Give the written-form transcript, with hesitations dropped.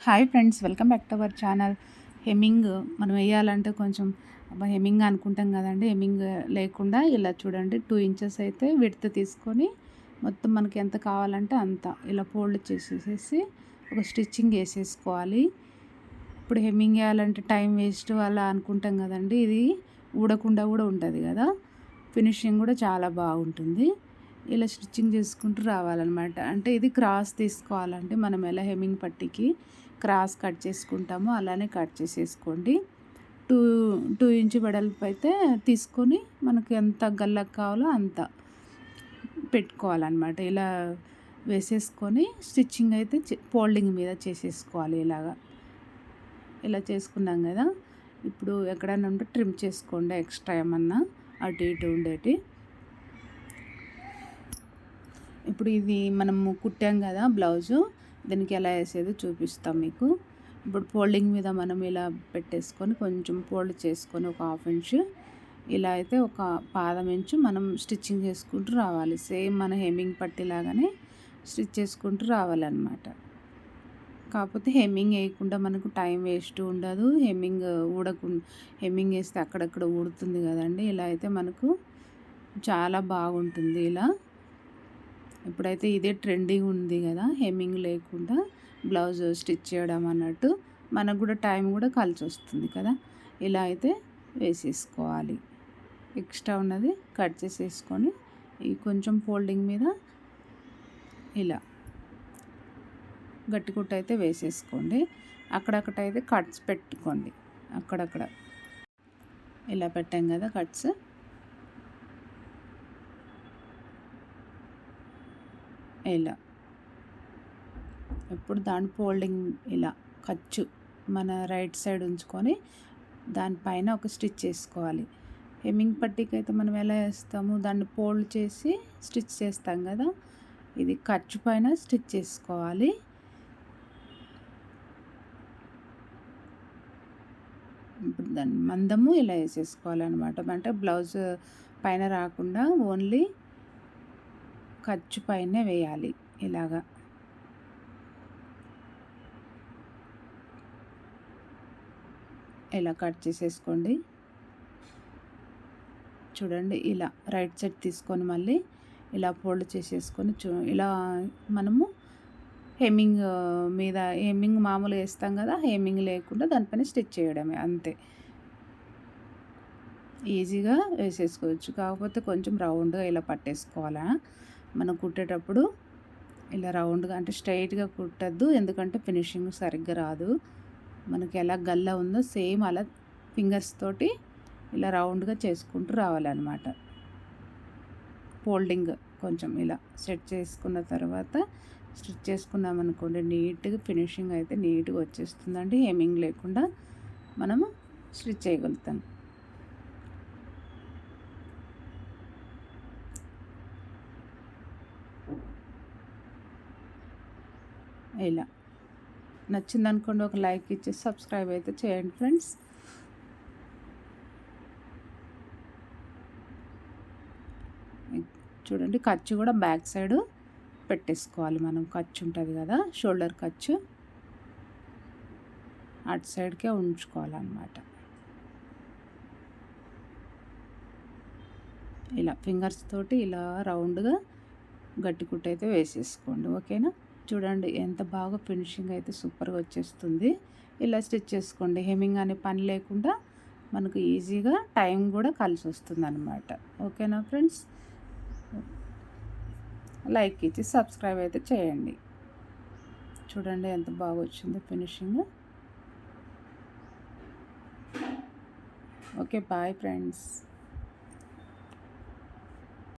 Hi friends, welcome back to our channel. Hemming మనం వేయాలంటే కొంచెం హెమ్మింగ్ అనుకుంటాం కదండి. హెమ్మింగ్ లేకుండా ఇలా చూడండి 2 ఇంచెస్ అయితే విడ్త్ తీసుకొని మొత్తం మనకి ఎంత కావాలంటే అంత ఇలా ఫోల్డ్ చేసేసి ఒక స్టిచ్చింగ్ వేసేసుకోవాలి. ఇప్పుడు హెమ్మింగ్ వేయాలంటే టైం వేస్ట్ అలా అనుకుంటాం కదండి. ఇది ఊడకుండా కూడా ఉంటుంది కదా, ఫినిషింగ్ కూడా చాలా బాగుంటుంది. ఇలా స్టిచ్చింగ్ చేసుకుంటూ రావాలన్నమాట. అంటే ఇది క్రాస్ తీసుకోవాలంటే మనం ఎలా హెమ్మింగ్ పట్టీకి క్రాస్ కట్ చేసుకుంటామో అలానే కట్ చేసేసుకోండి. టూ టూ ఇంచ్ వెడల్పు అయితే తీసుకొని మనకి ఎంత గల్లకు కావాలో అంత పెట్టుకోవాలన్నమాట. ఇలా వేసేసుకొని స్టిచ్చింగ్ అయితే ఫోల్డింగ్ మీద చేసేసుకోవాలి. ఇలా చేసుకున్నాం కదా. ఇప్పుడు ఎక్కడైనా ఉంటే ట్రిమ్ చేసుకోండి, ఎక్స్ట్రా ఏమన్నా అటు ఇటు ఉండేటి. ఇప్పుడు ఇది మనము కుట్టాం కదా బ్లౌజు, దీనికి ఎలా వేసేదో చూపిస్తాం మీకు. ఇప్పుడు ఫోల్డింగ్ మీద మనం ఇలా పెట్టేసుకొని కొంచెం ఫోల్డ్ చేసుకొని ఒక 1/2 ఇంచు ఇలా అయితే ఒక పాదం ఇంచు మనం స్టిచ్చింగ్ చేసుకుంటూ రావాలి. సేమ్ మన హెమ్మింగ్ పట్టిలాగానే స్టిచ్ చేసుకుంటూ రావాలన్నమాట. కాకపోతే హెమ్మింగ్ వేయకుండా మనకు టైం వేస్ట్ ఉండదు. హెమ్మింగ్ వేస్తే అక్కడక్కడ ఊడుతుంది కదండి. ఇలా అయితే మనకు చాలా బాగుంటుంది. ఇప్పుడైతే ఇదే ట్రెండింగ్ ఉంది కదా, హెమ్మింగ్ లేకుండా బ్లౌజ్ స్టిచ్ చేయడం అన్నట్టు. మనకు కూడా టైం కూడా కలిసి వస్తుంది కదా. ఇలా అయితే వేసేసుకోవాలి. ఎక్స్ట్రా ఉన్నది కట్ చేసేసుకొని ఈ కొంచెం ఫోల్డింగ్ మీద ఇలా గట్టి కుట్టు అయితే వేసేసుకోండి. అక్కడక్కడైతే కట్స్ పెట్టుకోండి. అక్కడక్కడ ఇలా పెట్టాం కదా కట్స్, ఇలా ఇప్పుడు దాని ఫోల్డింగ్ ఇలా ఖర్చు మన రైట్ సైడ్ ఉంచుకొని దానిపైన ఒక స్టిచ్ చేసుకోవాలి. హెమ్మింగ్ పట్టీకి అయితే మనం ఎలా వేస్తాము, దాన్ని ఫోల్డ్ చేసి స్టిచ్ చేస్తాం కదా, ఇది ఖర్చు పైన స్టిచ్ చేసుకోవాలి. ఇప్పుడు దాన్ని మందము ఇలా వేసేసుకోవాలన్నమాట. అంటే బ్లౌజ్ పైన రాకుండా ఓన్లీ ఖర్చు పైనే వేయాలి. ఇలా కట్ చేసేసుకోండి. చూడండి, ఇలా రైట్ సైడ్ తీసుకొని మళ్ళీ ఇలా ఫోల్డ్ చేసేసుకొని ఇలా మనము హెమ్మింగ్ మామూలుగా వేస్తాం కదా, హెమ్మింగ్ లేకుండా దానిపైన స్టిచ్ చేయడమే, అంతే. ఈజీగా వేసేసుకోవచ్చు. కాకపోతే కొంచెం రౌండ్గా ఇలా పట్టేసుకోవాలా మనం కుట్టేటప్పుడు. ఇలా రౌండ్గా అంటే స్ట్రైట్గా కుట్టద్దు, ఎందుకంటే ఫినిషింగ్ సరిగ్గా రాదు. మనకి ఎలా గల్ల ఉందో సేమ్ అలా ఫింగర్స్ తోటి ఇలా రౌండ్గా చేసుకుంటూ రావాలన్నమాట. ఫోల్డింగ్ కొంచెం ఇలా సెట్ చేసుకున్న తర్వాత స్టిచ్ చేసుకున్నాం అనుకోండి, నీట్గా ఫినిషింగ్ అయితే నీట్గా వచ్చేస్తుందండి. హెమ్మింగ్ లేకుండా మనము స్టిచ్ చేయగలుగుతాం. ఇలా నచ్చిందనుకోండి ఒక లైక్ ఇచ్చి సబ్స్క్రైబ్ అయితే చేయండి ఫ్రెండ్స్. చూడండి, ఖర్చు కూడా బ్యాక్ సైడ్ పెట్టేసుకోవాలి. మనం ఖర్చు ఉంటుంది కదా, షోల్డర్ ఖర్చు అటు సైడ్కే ఉంచుకోవాలన్నమాట. ఇలా ఫింగర్స్ తోటి ఇలా రౌండ్గా గట్టి కుట్టు అయితే వేసేసుకోండి. ఓకేనా? చూడండి ఎంత బాగా ఫినిషింగ్ అయితే సూపర్గా వచ్చేస్తుంది. ఇలా స్టిచ్ చేసుకోండి. హెమ్మింగ్ అనే పని లేకుండా మనకు ఈజీగా టైం కూడా కలిసి వస్తుంది అన్నమాట. ఓకేనా ఫ్రెండ్స్? లైక్ ఇచ్చి సబ్స్క్రైబ్ అయితే చేయండి. చూడండి ఎంత బాగా వచ్చిందో ఫినిషింగ్. Okay, bye friends.